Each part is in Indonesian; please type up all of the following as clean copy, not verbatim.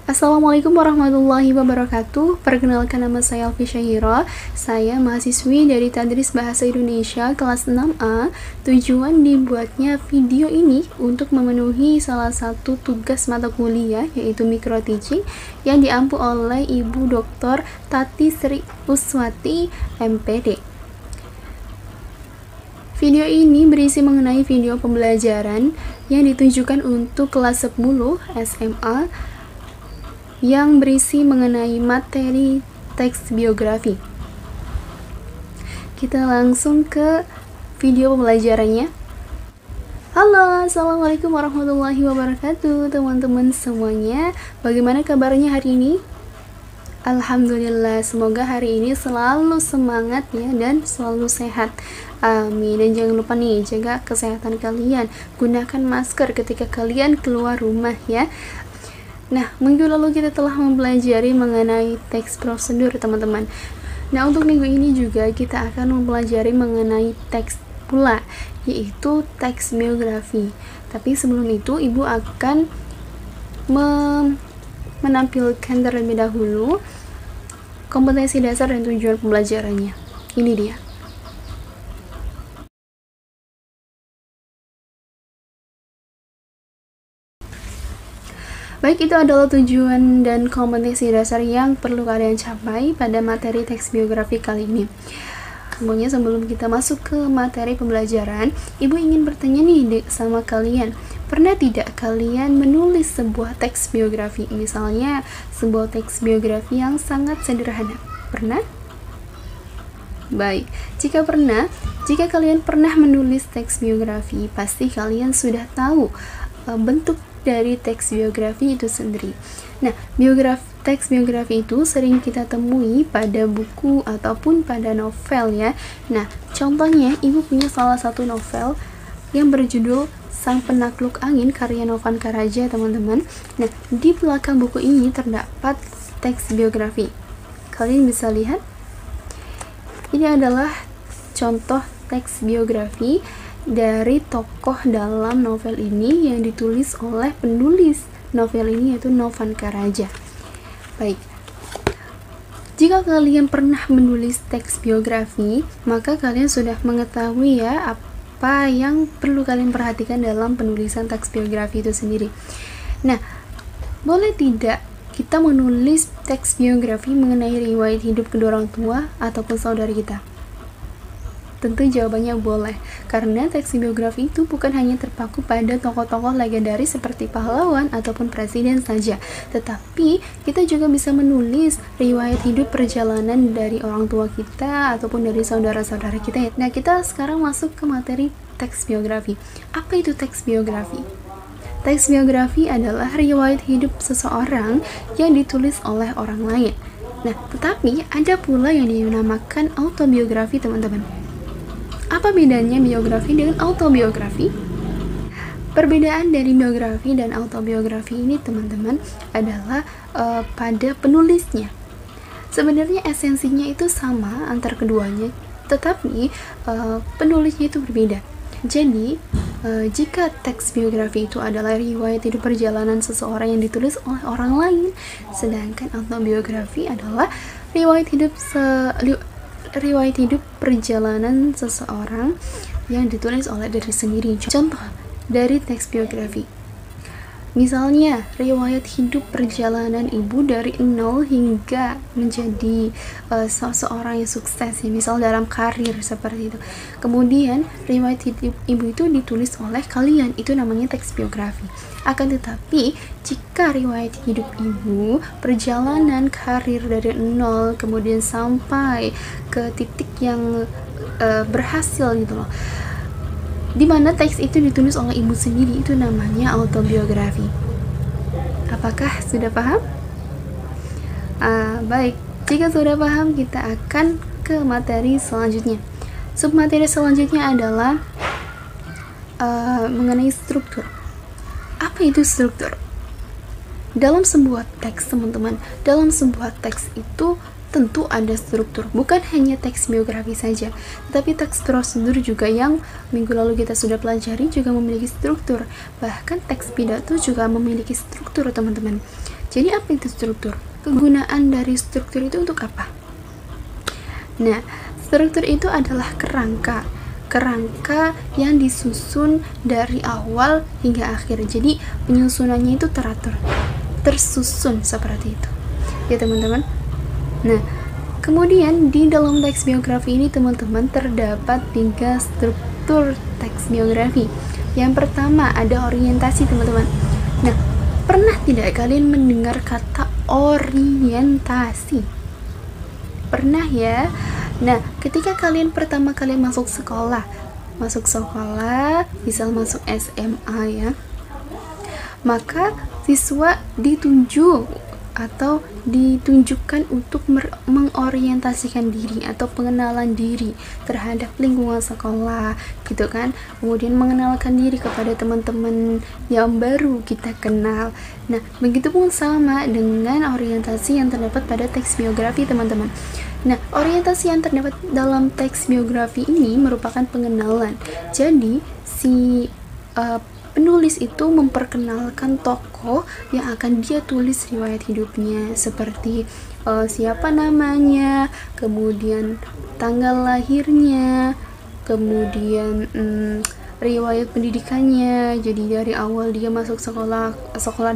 Assalamualaikum warahmatullahi wabarakatuh. Perkenalkan, nama saya Alfi Syahira. Saya mahasiswi dari Tadris Bahasa Indonesia kelas 6A. Tujuan dibuatnya video ini untuk memenuhi salah satu tugas mata kuliah, yaitu micro teaching, yang diampu oleh Ibu Dr. Tati Sri Uswati, MPD. Video ini berisi mengenai video pembelajaran yang ditujukan untuk kelas 10 SMA yang berisi mengenai materi teks biografi. Kita langsung ke video pembelajarannya. Halo, assalamualaikum warahmatullahi wabarakatuh teman-teman semuanya. Bagaimana kabarnya hari ini? Alhamdulillah, semoga hari ini selalu semangat ya, dan selalu sehat. Amin. Dan jangan lupa nih, jaga kesehatan kalian. Gunakan masker ketika kalian keluar rumah ya. Nah, minggu lalu kita telah mempelajari mengenai teks prosedur, teman-teman. Nah, untuk minggu ini juga kita akan mempelajari mengenai teks pula, yaitu teks biografi. Tapi sebelum itu, Ibu akan menampilkan terlebih dahulu kompetensi dasar dan tujuan pembelajarannya. Ini dia. Baik, itu adalah tujuan dan kompetensi dasar yang perlu kalian capai pada materi teks biografi kali ini. Semuanya, sebelum kita masuk ke materi pembelajaran, Ibu ingin bertanya nih sama kalian. Pernah tidak kalian menulis sebuah teks biografi? Misalnya, sebuah teks biografi yang sangat sederhana. Pernah? Baik, jika kalian pernah menulis teks biografi, pasti kalian sudah tahu bentuk dari teks biografi itu sendiri. Nah, teks biografi itu sering kita temui pada buku ataupun pada novel ya. Nah, contohnya Ibu punya salah satu novel yang berjudul Sang Penakluk Angin karya Novan Karaja, teman-teman. Nah, di belakang buku ini terdapat teks biografi. Kalian bisa lihat. Ini adalah contoh teks biografi dari tokoh dalam novel ini yang ditulis oleh penulis novel ini, yaitu Novan Karaja. Baik, jika kalian pernah menulis teks biografi, maka kalian sudah mengetahui ya apa yang perlu kalian perhatikan dalam penulisan teks biografi itu sendiri. Nah, boleh tidak kita menulis teks biografi mengenai riwayat hidup kedua orang tua ataupun saudara kita? Tentu jawabannya boleh, karena teks biografi itu bukan hanya terpaku pada tokoh-tokoh legendaris seperti pahlawan ataupun presiden saja, tetapi kita juga bisa menulis riwayat hidup perjalanan dari orang tua kita ataupun dari saudara-saudara kita ya. Nah, kita sekarang masuk ke materi teks biografi. Apa itu teks biografi? Teks biografi adalah riwayat hidup seseorang yang ditulis oleh orang lain. Nah, tetapi ada pula yang dinamakan autobiografi, teman-teman. Apa bedanya biografi dengan autobiografi? Perbedaan dari biografi dan autobiografi ini, teman-teman, adalah pada penulisnya. Sebenarnya esensinya itu sama antar keduanya, tetapi penulisnya itu berbeda. Jadi, jika teks biografi itu adalah riwayat hidup perjalanan seseorang yang ditulis oleh orang lain, sedangkan autobiografi adalah riwayat hidup perjalanan seseorang yang ditulis oleh diri sendiri. Contoh dari teks biografi, misalnya riwayat hidup perjalanan ibu dari nol hingga menjadi seseorang yang sukses ya, misal dalam karir seperti itu. Kemudian riwayat hidup ibu itu ditulis oleh kalian, itu namanya teks biografi. Akan tetapi jika riwayat hidup ibu perjalanan karir dari nol kemudian sampai ke titik yang berhasil gitu loh, dimana teks itu ditulis oleh ibu sendiri, itu namanya autobiografi. Apakah sudah paham? Baik, jika sudah paham, kita akan ke materi selanjutnya. Submateri selanjutnya adalah mengenai struktur. Apa itu struktur? Dalam sebuah teks, teman-teman, dalam sebuah teks itu tentu ada struktur, bukan hanya teks biografi saja, tetapi teks prosedur juga yang minggu lalu kita sudah pelajari juga memiliki struktur. Bahkan teks pidato juga memiliki struktur, teman-teman. Jadi apa itu struktur? Kegunaan dari struktur itu untuk apa? Nah, struktur itu adalah kerangka yang disusun dari awal hingga akhir. Jadi penyusunannya itu teratur, tersusun seperti itu ya teman-teman. Nah, kemudian di dalam teks biografi ini teman-teman terdapat 3 struktur teks biografi. Yang pertama ada orientasi, teman-teman. Nah, pernah tidak kalian mendengar kata orientasi? Pernah ya? Nah, ketika kalian pertama kali masuk sekolah, misal masuk SMA ya, maka siswa ditunjukkan untuk mengorientasikan diri atau pengenalan diri terhadap lingkungan sekolah gitu kan, kemudian mengenalkan diri kepada teman-teman yang baru kita kenal. Nah, begitupun sama dengan orientasi yang terdapat pada teks biografi, teman-teman. Nah, orientasi yang terdapat dalam teks biografi ini merupakan pengenalan. Jadi si penulis itu memperkenalkan tokoh yang akan dia tulis riwayat hidupnya, seperti siapa namanya, kemudian tanggal lahirnya, kemudian riwayat pendidikannya. Jadi dari awal dia masuk sekolah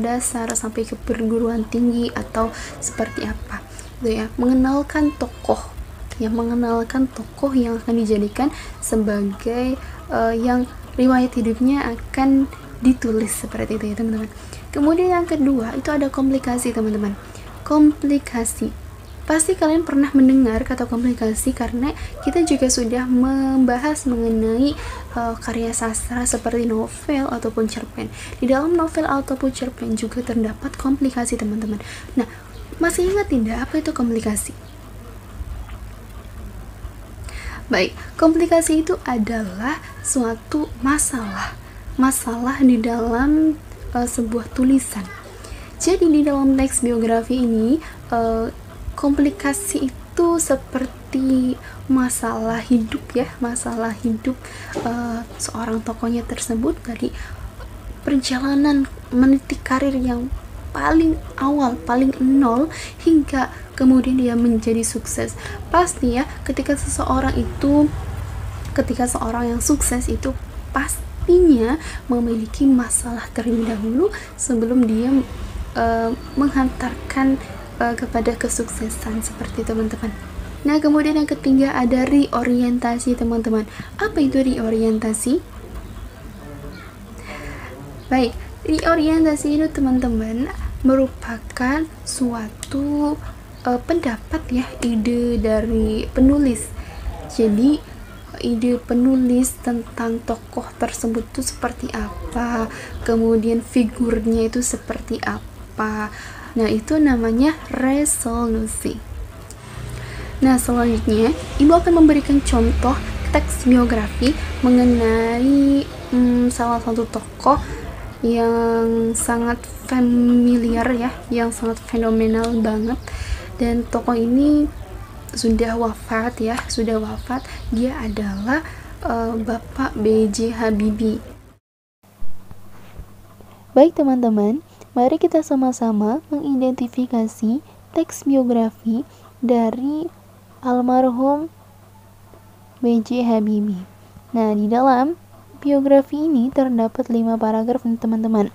dasar sampai ke perguruan tinggi atau seperti apa, gitu ya. Mengenalkan tokoh yang akan dijadikan sebagai yang riwayat hidupnya akan ditulis, seperti itu ya teman-teman. Kemudian yang kedua itu ada komplikasi, teman-teman. Komplikasi, pasti kalian pernah mendengar kata komplikasi karena kita juga sudah membahas mengenai karya sastra seperti novel ataupun cerpen. Di dalam novel ataupun cerpen juga terdapat komplikasi, teman-teman. Nah, masih ingat tidak apa itu komplikasi? Baik, komplikasi itu adalah suatu masalah di dalam sebuah tulisan. Jadi di dalam teks biografi ini komplikasi itu seperti masalah hidup seorang tokohnya tersebut dari perjalanan meniti karir yang paling awal, paling nol hingga kemudian dia menjadi sukses. Pasti ya, ketika seseorang yang sukses itu pastinya memiliki masalah terlebih dahulu sebelum dia menghantarkan kepada kesuksesan, seperti teman-teman. Nah, kemudian yang ketiga ada reorientasi, teman-teman. Apa itu reorientasi? Baik, reorientasi itu teman-teman merupakan suatu pendapat ya, ide dari penulis. Jadi ide penulis tentang tokoh tersebut itu seperti apa, kemudian figurnya itu seperti apa. Nah, itu namanya resolusi. Nah, selanjutnya Ibu akan memberikan contoh teks biografi mengenai salah satu tokoh yang sangat familiar ya, yang sangat fenomenal banget, dan tokoh ini sudah wafat. Dia adalah Bapak B.J. Habibie. Baik teman-teman, mari kita sama-sama mengidentifikasi teks biografi dari almarhum B.J. Habibie. Nah, di dalam biografi ini terdapat 5 paragraf teman-teman.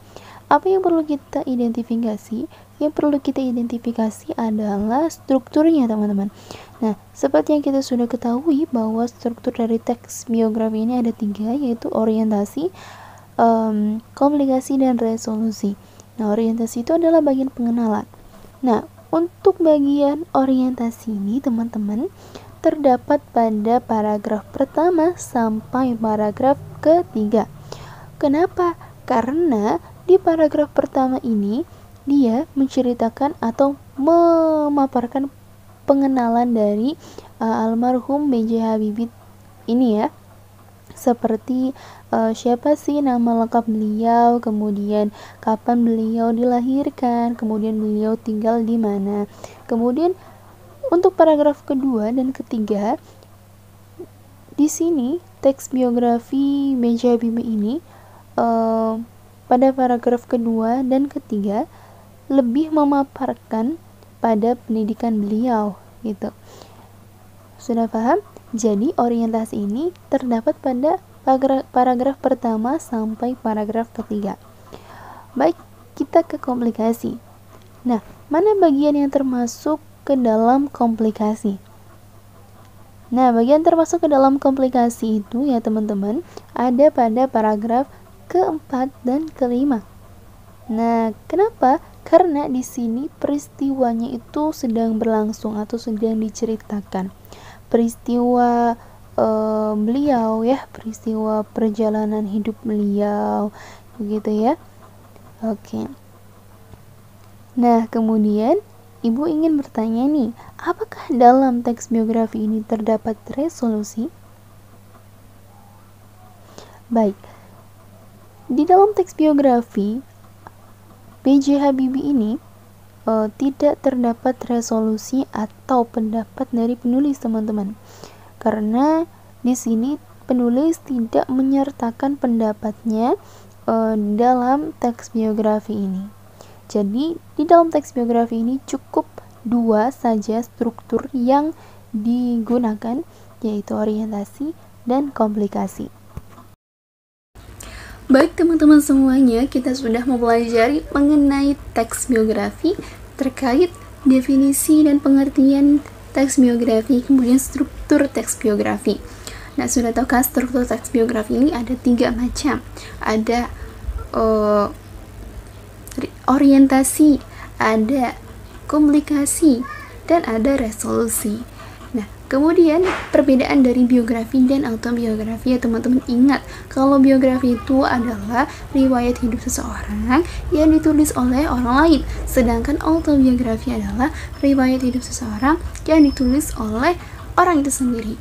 Apa yang perlu kita identifikasi? Yang perlu kita identifikasi adalah strukturnya, teman-teman. Nah, seperti yang kita sudah ketahui bahwa struktur dari teks biografi ini ada 3, yaitu orientasi, komplikasi, dan resolusi. Nah, orientasi itu adalah bagian pengenalan. Nah, untuk bagian orientasi ini, teman-teman, terdapat pada paragraf pertama sampai paragraf ketiga. Kenapa? Karena di paragraf pertama ini dia menceritakan atau memaparkan pengenalan dari almarhum B.J. Habibie ini ya, seperti siapa sih nama lengkap beliau, kemudian kapan beliau dilahirkan, kemudian beliau tinggal di mana, kemudian Untuk paragraf kedua dan ketiga, di sini teks biografi B.J. Habibie ini pada paragraf kedua dan ketiga lebih memaparkan pada pendidikan beliau gitu. Sudah paham? Jadi orientasi ini terdapat pada paragraf pertama sampai paragraf ketiga. Baik, kita ke komplikasi. Nah, mana bagian yang termasuk ke dalam komplikasi? Nah, bagian termasuk ke dalam komplikasi itu ya teman-teman, ada pada paragraf keempat dan kelima. Nah, kenapa? Karena di sini peristiwanya itu sedang berlangsung atau sedang diceritakan. Peristiwa beliau ya, peristiwa perjalanan hidup beliau, begitu ya. Oke. Nah, kemudian Ibu ingin bertanya nih, apakah dalam teks biografi ini terdapat resolusi? Baik, di dalam teks biografi B.J. Habibie ini tidak terdapat resolusi atau pendapat dari penulis, teman-teman. Karena di sini penulis tidak menyertakan pendapatnya dalam teks biografi ini. Jadi, di dalam teks biografi ini cukup dua saja struktur yang digunakan, yaitu orientasi dan komplikasi. Baik teman-teman semuanya, kita sudah mempelajari mengenai teks biografi terkait definisi dan pengertian teks biografi, kemudian struktur teks biografi. Nah, sudah tahukah struktur teks biografi ini ada 3 macam. Ada orientasi, ada komplikasi, dan ada resolusi. Nah, kemudian perbedaan dari biografi dan autobiografi ya teman-teman. Ingat, kalau biografi itu adalah riwayat hidup seseorang yang ditulis oleh orang lain, sedangkan autobiografi adalah riwayat hidup seseorang yang ditulis oleh orang itu sendiri.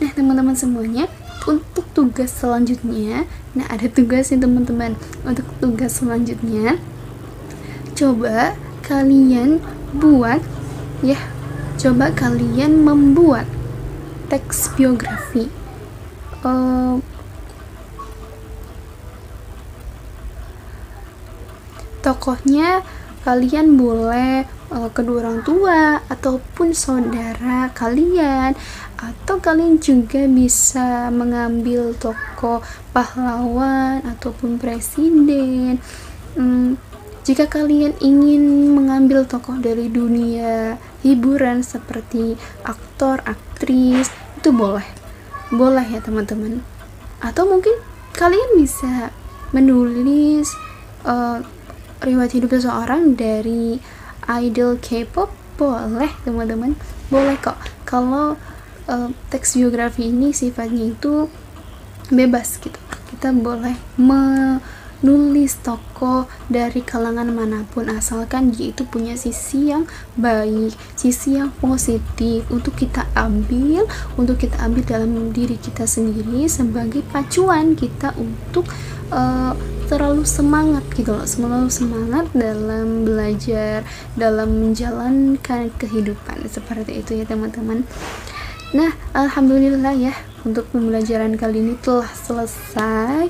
Nah, teman-teman semuanya, untuk tugas selanjutnya, nah ada tugasnya teman-teman. Untuk tugas selanjutnya, coba kalian membuat teks biografi. Tokohnya kalian boleh kedua orang tua ataupun saudara kalian, atau kalian juga bisa mengambil tokoh pahlawan ataupun presiden. Jika kalian ingin mengambil tokoh dari dunia hiburan seperti aktor, aktris, itu boleh ya teman-teman. Atau mungkin kalian bisa menulis riwayat hidup seseorang dari idol K-pop, boleh teman-teman, boleh kok. Kalau teks biografi ini sifatnya itu bebas gitu, kita boleh menulis tokoh dari kalangan manapun asalkan dia itu punya sisi yang baik, sisi yang positif untuk kita ambil dalam diri kita sendiri sebagai pacuan kita untuk terlalu semangat gitu loh, selalu semangat dalam belajar, dalam menjalankan kehidupan, seperti itu ya teman-teman. Nah, alhamdulillah ya, untuk pembelajaran kali ini telah selesai.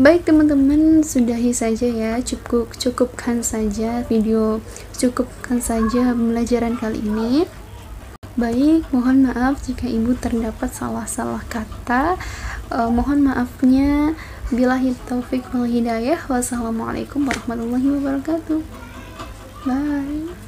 Baik teman-teman, sudahi saja ya, cukupkan saja pembelajaran kali ini. Baik, mohon maaf jika ibu terdapat salah-salah kata. Mohon maafnya. Billahi taufik wal hidayah. Wassalamualaikum warahmatullahi wabarakatuh. Bye.